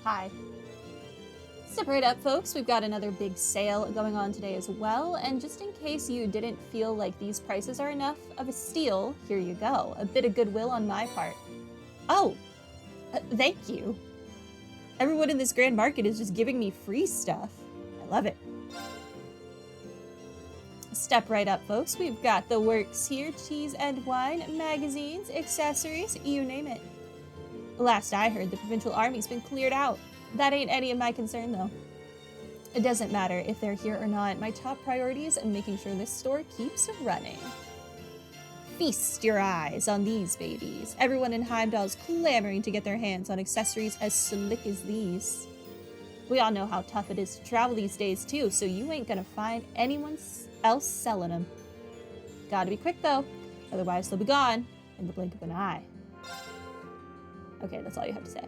Hi. Step right up, folks. We've got another big sale going on today as well. And just in case you didn't feel like these prices are enough of a steal, here you go. A bit of goodwill on my part. Oh, thank you. Everyone in this grand market is just giving me free stuff. I love it. Step right up, folks. We've got the works here. Cheese and wine, magazines, accessories, you name it. Last I heard, the provincial army's been cleared out. That ain't any of my concern, though. It doesn't matter if they're here or not. My top priority is making sure this store keeps running. Feast your eyes on these babies. Everyone in Heimdall's clamoring to get their hands on accessories as slick as these. We all know how tough it is to travel these days, too, so you ain't gonna find anyone else selling them. Gotta be quick, though. Otherwise, they'll be gone in the blink of an eye. Okay, that's all you have to say.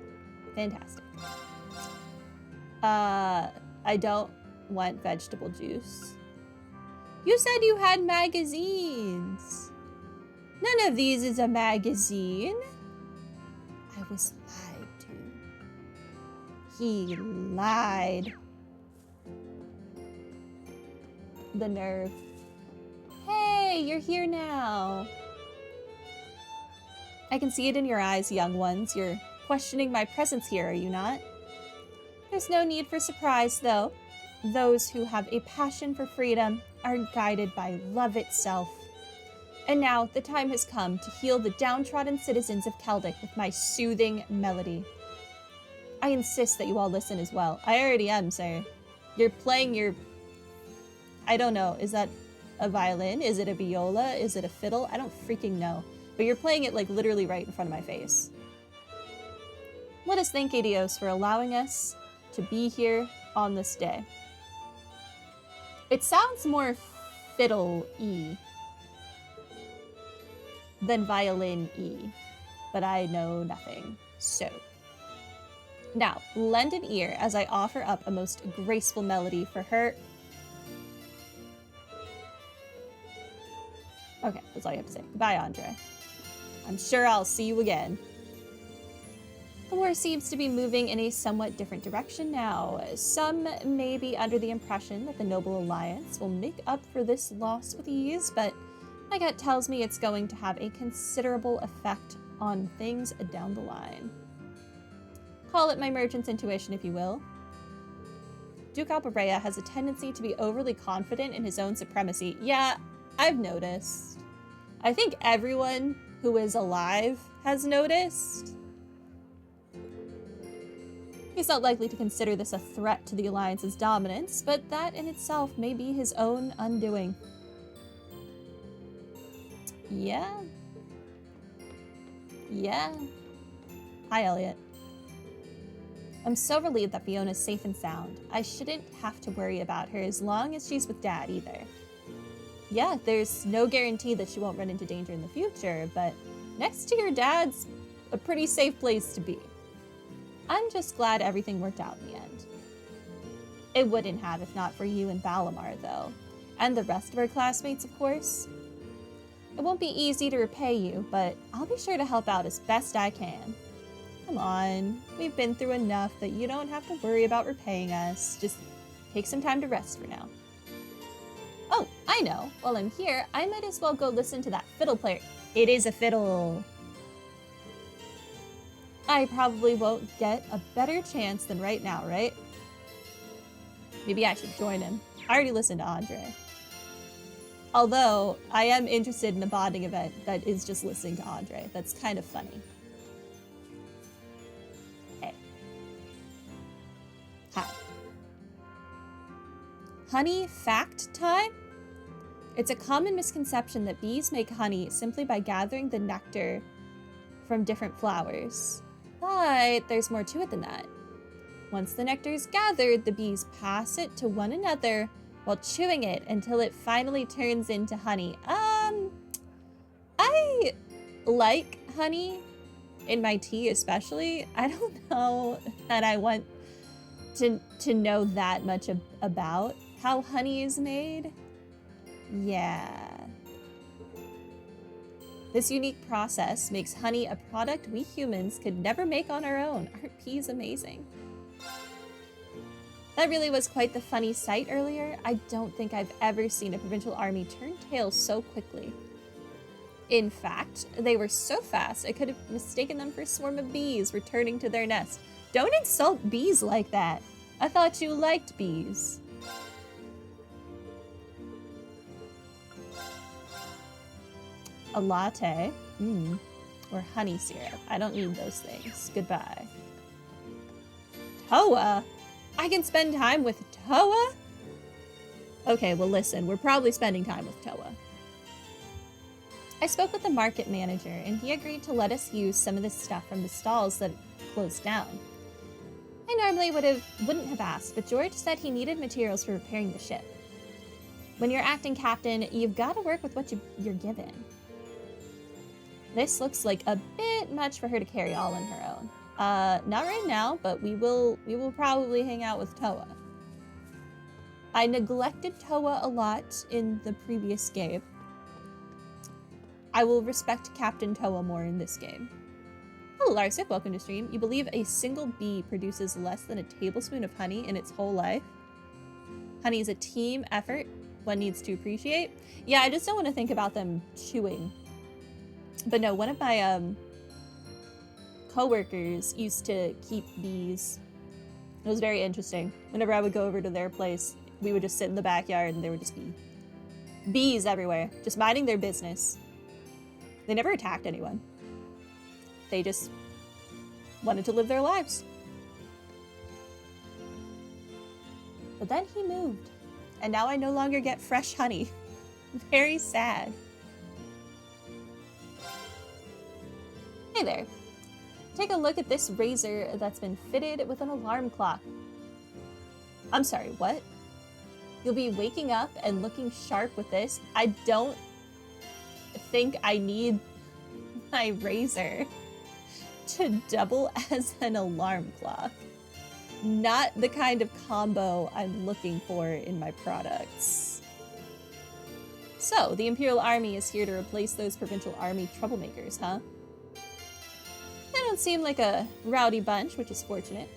Fantastic. I don't want vegetable juice. You said you had magazines. None of these is a magazine. I was lied to. He lied. The nerve. Hey, you're here now. I can see it in your eyes, young ones. You're questioning my presence here, are you not? There's no need for surprise, though. Those who have a passion for freedom are guided by love itself. And now the time has come to heal the downtrodden citizens of Celdic with my soothing melody. I insist that you all listen as well. I already am, sir. You're playing your... I don't know. Is that a violin? Is it a viola? Is it a fiddle? I don't freaking know. But you're playing it like literally right in front of my face. Let us thank Adios for allowing us to be here on this day. It sounds more fiddle-y than violin-y, but I know nothing. So, now, lend an ear as I offer up a most graceful melody for her. Okay, that's all you have to say. Goodbye, Andre. I'm sure I'll see you again. The war seems to be moving in a somewhat different direction now. Some may be under the impression that the Noble Alliance will make up for this loss with ease, but my gut tells me it's going to have a considerable effect on things down the line. Call it my merchant's intuition, if you will. Duke Alberea has a tendency to be overly confident in his own supremacy. Yeah, I've noticed. I think everyone who is alive has noticed. He's not likely to consider this a threat to the Alliance's dominance, but that in itself may be his own undoing. Yeah. Hi, Elliot. I'm so relieved that Fiona's safe and sound. I shouldn't have to worry about her as long as she's with Dad, either. Yeah, there's no guarantee that she won't run into danger in the future, but next to your dad's a pretty safe place to be. I'm just glad everything worked out in the end. It wouldn't have if not for you and Balamar, though. And the rest of our classmates, of course. It won't be easy to repay you, but I'll be sure to help out as best I can. Come on, we've been through enough that you don't have to worry about repaying us. Just take some time to rest for now. Oh, I know. While I'm here, I might as well go listen to that fiddle player. It is a fiddle. I probably won't get a better chance than right now, right? Maybe I should join him. I already listened to Andre. Although, I am interested in a bonding event that is just listening to Andre. That's kind of funny. Hey. Hi. Honey fact time? It's a common misconception that bees make honey simply by gathering the nectar from different flowers. But there's more to it than that. Once the nectar is gathered, the bees pass it to one another while chewing it until it finally turns into honey. I like honey in my tea especially. I don't know that I want to know that much about how honey is made. Yeah. This unique process makes honey a product we humans could never make on our own. Aren't bees amazing? That really was quite the funny sight earlier. I don't think I've ever seen a provincial army turn tail so quickly. In fact, they were so fast I could have mistaken them for a swarm of bees returning to their nest. Don't insult bees like that. I thought you liked bees. A latte. Or honey syrup. I don't need those things. Goodbye. Toa? I can spend time with Toa? Okay, well listen, we're probably spending time with Toa. I spoke with the market manager, and he agreed to let us use some of the stuff from the stalls that closed down. I normally wouldn't have asked, but George said he needed materials for repairing the ship. When you're acting captain, you've got to work with what you're given. This looks like a bit much for her to carry all on her own. Not right now, but we will probably hang out with Toa. I neglected Toa a lot in the previous game. I will respect Captain Toa more in this game. Hello, Larsip. Welcome to stream. You believe a single bee produces less than a tablespoon of honey in its whole life? Honey is a team effort one needs to appreciate. Yeah, I just don't want to think about them chewing. But no, one of my co-workers used to keep bees. It was very interesting. Whenever I would go over to their place, we would just sit in the backyard and there would just be bees everywhere, just minding their business. They never attacked anyone. They just wanted to live their lives. But then he moved, and now I no longer get fresh honey. Very sad. Hey there. Take a look at this razor that's been fitted with an alarm clock. I'm sorry, what? You'll be waking up and looking sharp with this. I don't think I need my razor to double as an alarm clock. Not the kind of combo I'm looking for in my products. So, the Imperial Army is here to replace those Provincial Army troublemakers, huh? They don't seem like a rowdy bunch, which is fortunate.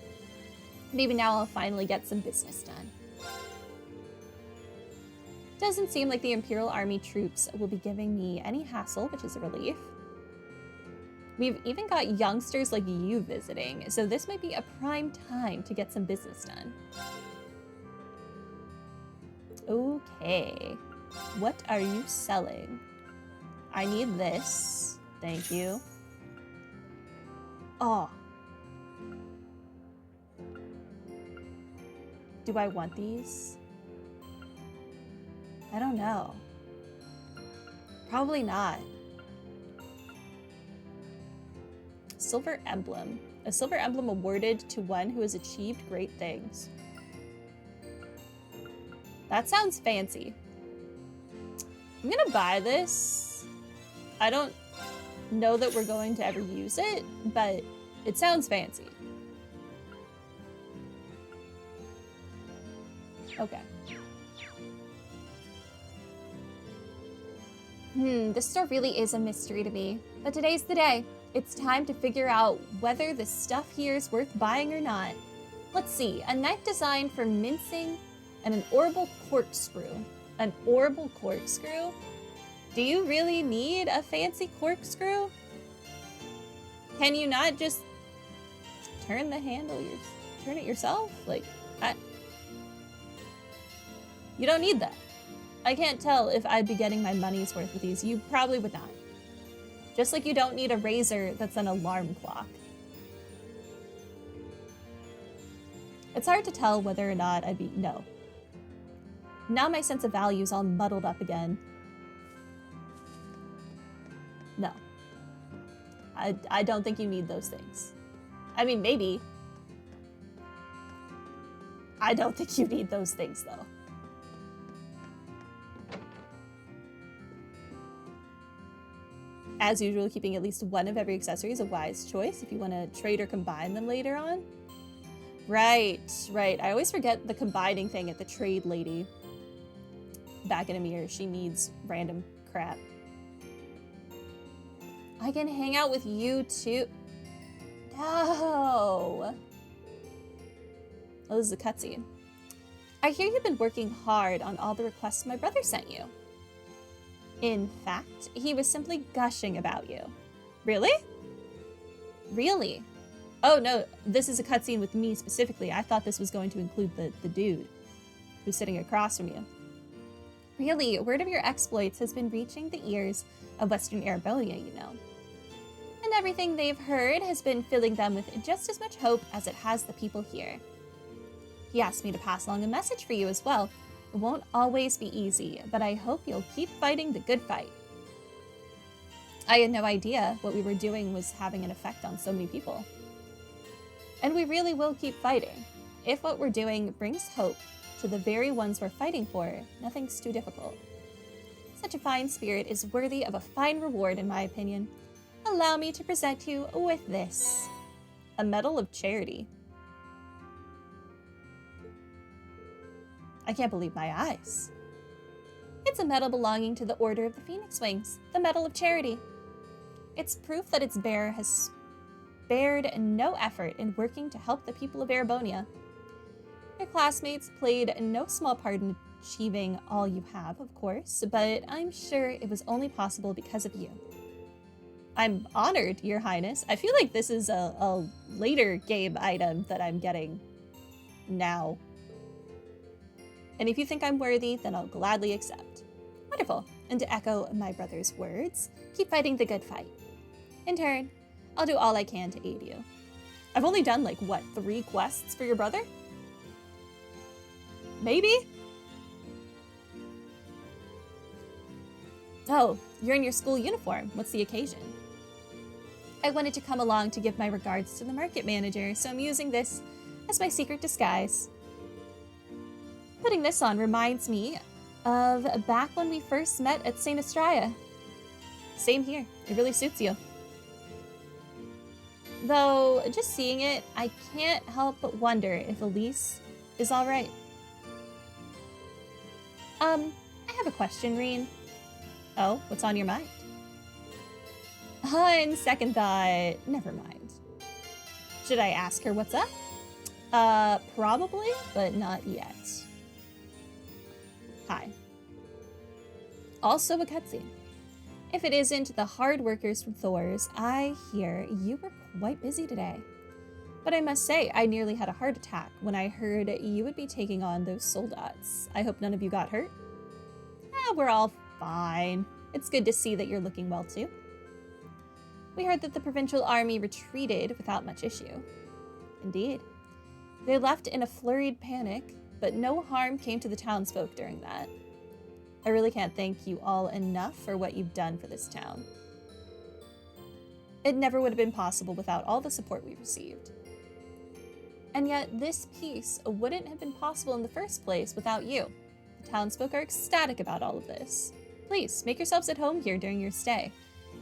Maybe now I'll finally get some business done. Doesn't seem like the Imperial Army troops will be giving me any hassle, which is a relief. We've even got youngsters like you visiting, so this might be a prime time to get some business done. Okay, what are you selling? I need this, thank you. Oh. Do I want these? I don't know. Probably not. Silver emblem. A silver emblem awarded to one who has achieved great things. That sounds fancy. I'm gonna buy this. I don't know that we're going to ever use it, but it sounds fancy. Okay. This store really is a mystery to me, but today's the day. It's time to figure out whether the stuff here is worth buying or not. Let's see, a knife designed for mincing and an orbital corkscrew. An orbital corkscrew? Do you really need a fancy corkscrew? Can you not just turn the handle, turn it yourself? Like, you don't need that. I can't tell if I'd be getting my money's worth with these. You probably would not. Just like you don't need a razor that's an alarm clock. It's hard to tell whether or not I'd be... No. Now my sense of value is all muddled up again. No. I don't think you need those things. I mean, maybe. I don't think you need those things, though. As usual, keeping at least one of every accessory is a wise choice if you want to trade or combine them later on. Right, right. I always forget the combining thing at the trade lady. Back in Amir, she needs random crap. I can hang out with you too. No. Oh, this is a cutscene. I hear you've been working hard on all the requests my brother sent you. In fact, he was simply gushing about you. Really? Really? Oh no, this is a cutscene with me specifically. I thought this was going to include the dude who's sitting across from you. Really, word of your exploits has been reaching the ears of Western Arabonia, you know. And everything they've heard has been filling them with just as much hope as it has the people here. He asked me to pass along a message for you as well. It won't always be easy, but I hope you'll keep fighting the good fight. I had no idea what we were doing was having an effect on so many people. And we really will keep fighting. If what we're doing brings hope to the very ones we're fighting for, nothing's too difficult. Such a fine spirit is worthy of a fine reward, in my opinion. Allow me to present you with this. A Medal of Charity. I can't believe my eyes. It's a medal belonging to the Order of the Phoenix Wings, the Medal of Charity. It's proof that its bearer has spared no effort in working to help the people of Arabonia. Your classmates played no small part in achieving all you have, of course, but I'm sure it was only possible because of you. I'm honored, Your Highness. I feel like this is a later game item that I'm getting now. And if you think I'm worthy, then I'll gladly accept. Wonderful. And to echo my brother's words, keep fighting the good fight. In turn, I'll do all I can to aid you. I've only done, like, what, 3 quests for your brother? Maybe? Oh, you're in your school uniform. What's the occasion? I wanted to come along to give my regards to the market manager, so I'm using this as my secret disguise. Putting this on reminds me of back when we first met at St. Estrella. Same here. It really suits you. Though, just seeing it, I can't help but wonder if Elise is alright. I have a question, Reen. Oh, what's on your mind? On second thought, never mind. Should I ask her what's up? Probably, but not yet. Hi. Also a cutscene. If it isn't the hard workers from Thor's, I hear you were quite busy today. But I must say, I nearly had a heart attack when I heard you would be taking on those soldats. I hope none of you got hurt. We're all fine. It's good to see that you're looking well too. We heard that the provincial army retreated without much issue. Indeed. They left in a flurried panic, but no harm came to the townsfolk during that. I really can't thank you all enough for what you've done for this town. It never would have been possible without all the support we've received. And yet, this peace wouldn't have been possible in the first place without you. The townsfolk are ecstatic about all of this. Please, make yourselves at home here during your stay.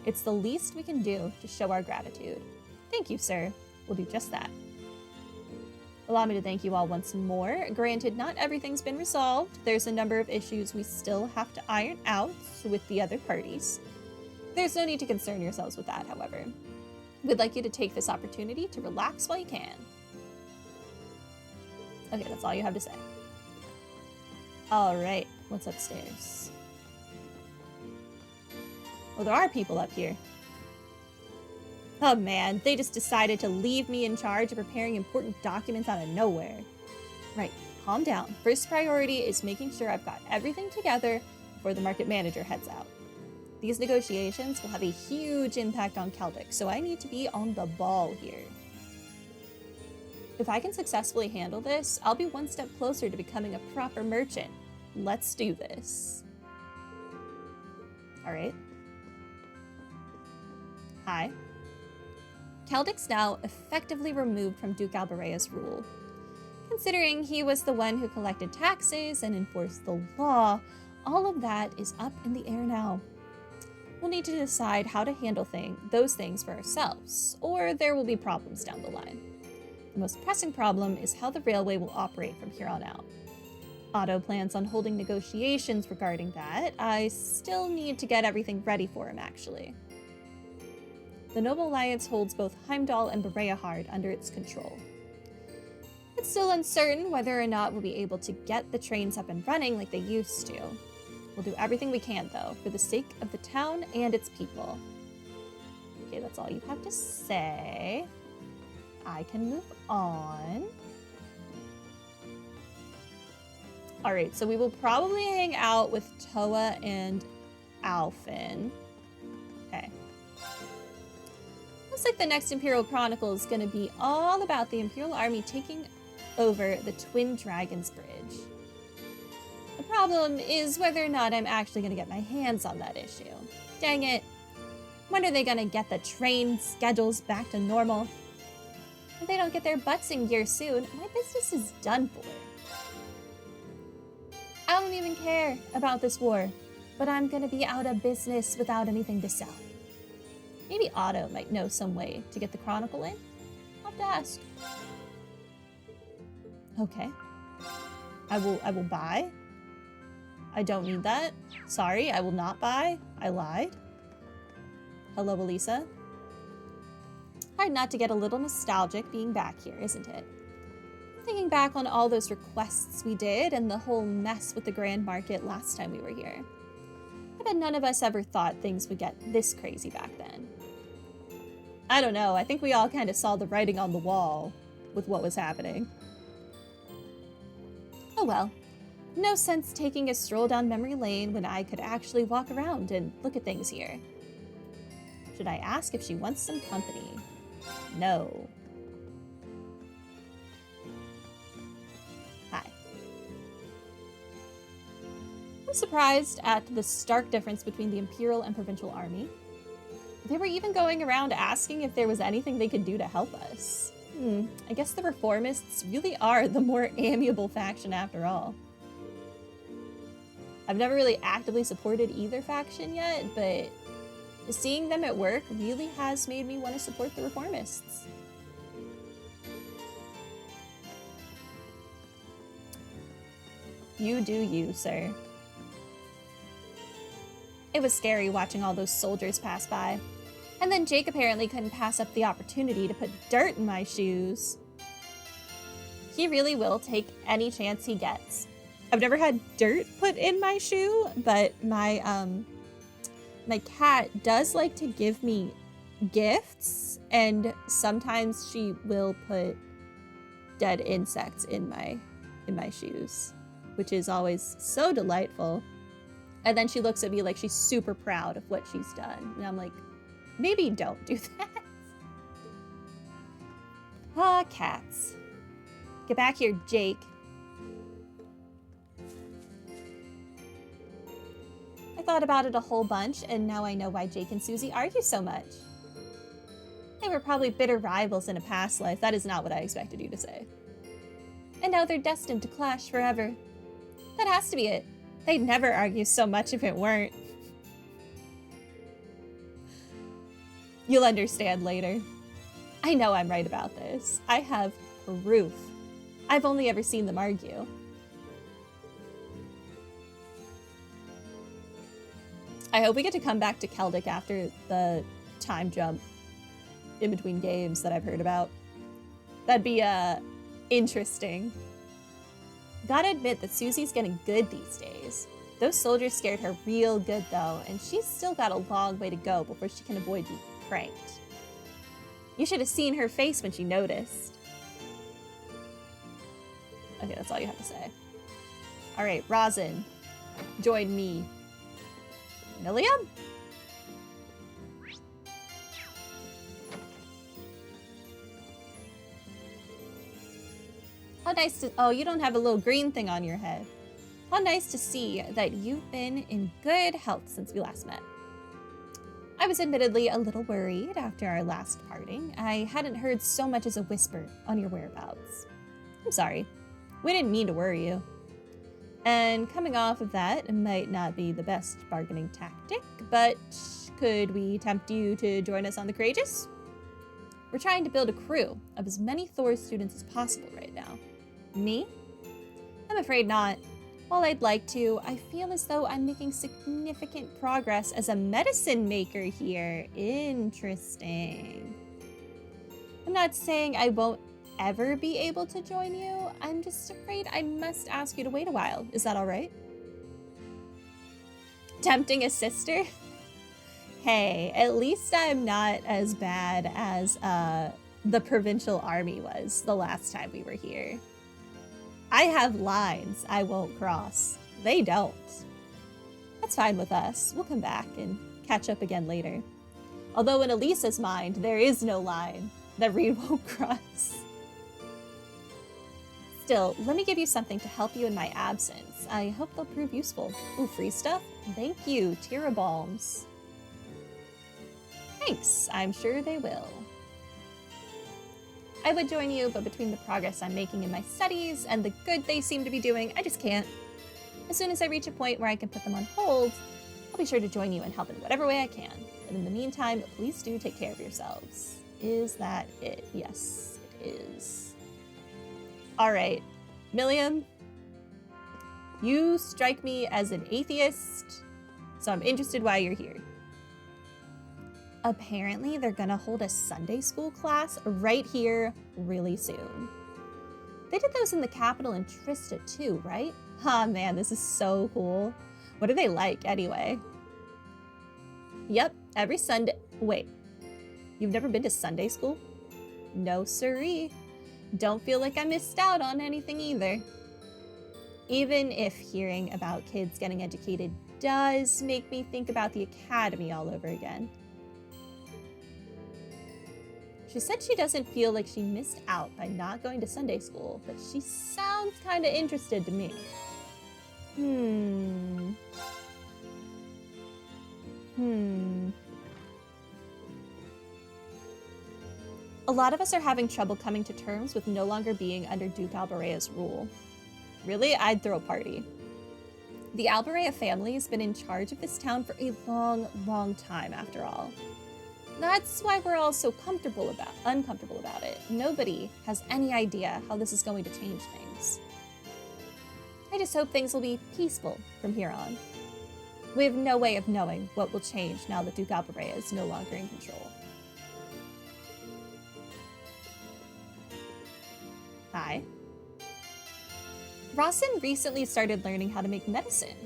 It's the least we can do to show our gratitude. Thank you, sir. We'll do just that. Allow me to thank you all once more. Granted, not everything's been resolved. There's a number of issues we still have to iron out with the other parties. There's no need to concern yourselves with that, however. We'd like you to take this opportunity to relax while you can. Okay, that's all you have to say. Alright, what's upstairs? Well, there are people up here. Oh man, they just decided to leave me in charge of preparing important documents out of nowhere. Right, calm down. First priority is making sure I've got everything together before the market manager heads out. These negotiations will have a huge impact on Celdic, so I need to be on the ball here. If I can successfully handle this, I'll be one step closer to becoming a proper merchant. Let's do this. Alright. Hi. Celdic's now effectively removed from Duke Albarea's rule. Considering he was the one who collected taxes and enforced the law, all of that is up in the air now. We'll need to decide how to handle those things for ourselves, or there will be problems down the line. The most pressing problem is how the railway will operate from here on out. Otto plans on holding negotiations regarding that. I still need to get everything ready for him, actually. The Noble Alliance holds both Heimdall and Bereahard under its control. It's still uncertain whether or not we'll be able to get the trains up and running like they used to. We'll do everything we can, though, for the sake of the town and its people. Okay, that's all you have to say. I can move on. Alright, so we will probably hang out with Toa and Alphen. Okay. Looks like the next Imperial Chronicle is going to be all about the Imperial Army taking over the Twin Dragons Bridge. The problem is whether or not I'm actually going to get my hands on that issue. Dang it. When are they going to get the train schedules back to normal? If they don't get their butts in gear soon, my business is done for. I don't even care about this war, but I'm going to be out of business without anything to sell. Maybe Otto might know some way to get the Chronicle in. I'll have to ask. Okay. I will buy. I don't need that. Sorry, I will not buy. I lied. Hello, Elisa. Hard not to get a little nostalgic being back here, isn't it? Thinking back on all those requests we did and the whole mess with the Grand Market last time we were here. I bet none of us ever thought things would get this crazy back then. I don't know, I think we all kind of saw the writing on the wall with what was happening. Oh well, no sense taking a stroll down memory lane when I could actually walk around and look at things here. Should I ask if she wants some company? No. Hi. I'm surprised at the stark difference between the Imperial and Provincial Army. They were even going around asking if there was anything they could do to help us. I guess the Reformists really are the more amiable faction after all. I've never really actively supported either faction yet, but seeing them at work really has made me want to support the Reformists. You do you, sir. It was scary watching all those soldiers pass by. And then Jake apparently couldn't pass up the opportunity to put dirt in my shoes. He really will take any chance he gets. I've never had dirt put in my shoe, but my cat does like to give me gifts, and sometimes she will put dead insects in my shoes, which is always so delightful. And then she looks at me like she's super proud of what she's done. And I'm like, maybe don't do that. Ah, cats. Get back here, Jake. I thought about it a whole bunch, and now I know why Jake and Susie argue so much. They were probably bitter rivals in a past life. That is not what I expected you to say. And now they're destined to clash forever. That has to be it. They'd never argue so much if it weren't. You'll understand later. I know I'm right about this. I have proof. I've only ever seen them argue. I hope we get to come back to Celdic after the time jump in between games that I've heard about. That'd be, interesting. Gotta admit that Susie's getting good these days. Those soldiers scared her real good, though, and she's still got a long way to go before she can avoid being pranked. You should have seen her face when she noticed. Okay, that's all you have to say. Alright, Rosin, join me. Milliam? How nice to— oh, you don't have a little green thing on your head. How nice to see that you've been in good health since we last met. I was admittedly a little worried after our last parting. I hadn't heard so much as a whisper on your whereabouts. I'm sorry. We didn't mean to worry you. And coming off of that, it might not be the best bargaining tactic, but could we tempt you to join us on the Courageous? We're trying to build a crew of as many Thor students as possible right now. Me? I'm afraid not. While I'd like to, I feel as though I'm making significant progress as a medicine maker here. Interesting. I'm not saying I won't ever be able to join you. I'm just afraid I must ask you to wait a while. Is that all right? Tempting a sister? Hey, at least I'm not as bad as the provincial army was the last time we were here. I have lines I won't cross. They don't. That's fine with us. We'll come back and catch up again later. Although in Elisa's mind, there is no line that Reed won't cross. Still, let me give you something to help you in my absence. I hope they'll prove useful. Ooh, free stuff? Thank you, Tira Balms. Thanks, I'm sure they will. I would join you, but between the progress I'm making in my studies and the good they seem to be doing, I just can't. As soon as I reach a point where I can put them on hold, I'll be sure to join you and help in whatever way I can. But in the meantime, please do take care of yourselves. Is that it? Yes, it is. All right, Milliam, you strike me as an atheist, so I'm interested why you're here. Apparently, they're gonna hold a Sunday school class right here really soon. They did those in the capital in Trista too, right? Ah, man, this is so cool. What are they like anyway? Yep, every Sunday. Wait, you've never been to Sunday school? No siree. Don't feel like I missed out on anything either. Even if hearing about kids getting educated does make me think about the academy all over again. She said she doesn't feel like she missed out by not going to Sunday school, but she sounds kind of interested to me. A lot of us are having trouble coming to terms with no longer being under Duke Albarea's rule. Really? I'd throw a party. The Albarea family has been in charge of this town for a long, long time, after all. That's why we're all so uncomfortable about it. Nobody has any idea how this is going to change things. I just hope things will be peaceful from here on. We have no way of knowing what will change now that Duke Albarea is no longer in control. Hi. Rawson recently started learning how to make medicine.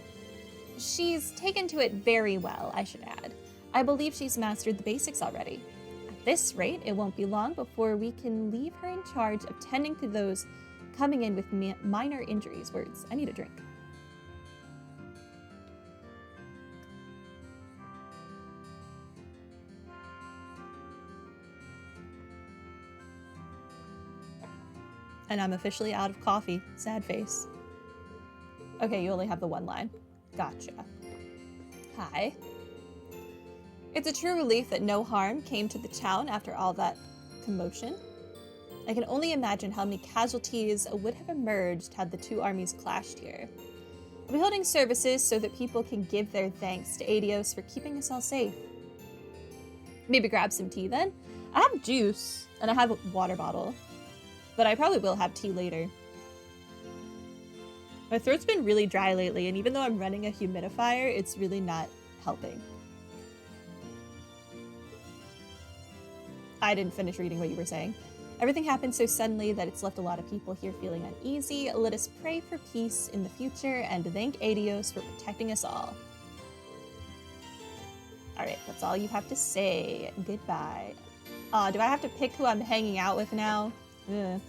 She's taken to it very well, I should add. I believe she's mastered the basics already. At this rate, it won't be long before we can leave her in charge of tending to those coming in with minor injuries. Words. I need a drink. And I'm officially out of coffee. Sad face. Okay, you only have the one line. Gotcha. Hi. It's a true relief that no harm came to the town after all that commotion. I can only imagine how many casualties would have emerged had the two armies clashed here. I'll be holding services so that people can give their thanks to Adios for keeping us all safe. Maybe grab some tea then? I have juice, and I have a water bottle. But I probably will have tea later. My throat's been really dry lately, and even though I'm running a humidifier, it's really not helping. I didn't finish reading what you were saying. Everything happened so suddenly that it's left a lot of people here feeling uneasy. Let us pray for peace in the future and thank Adios for protecting us all. Alright, that's all you have to say. Goodbye. Do I have to pick who I'm hanging out with now? Ugh.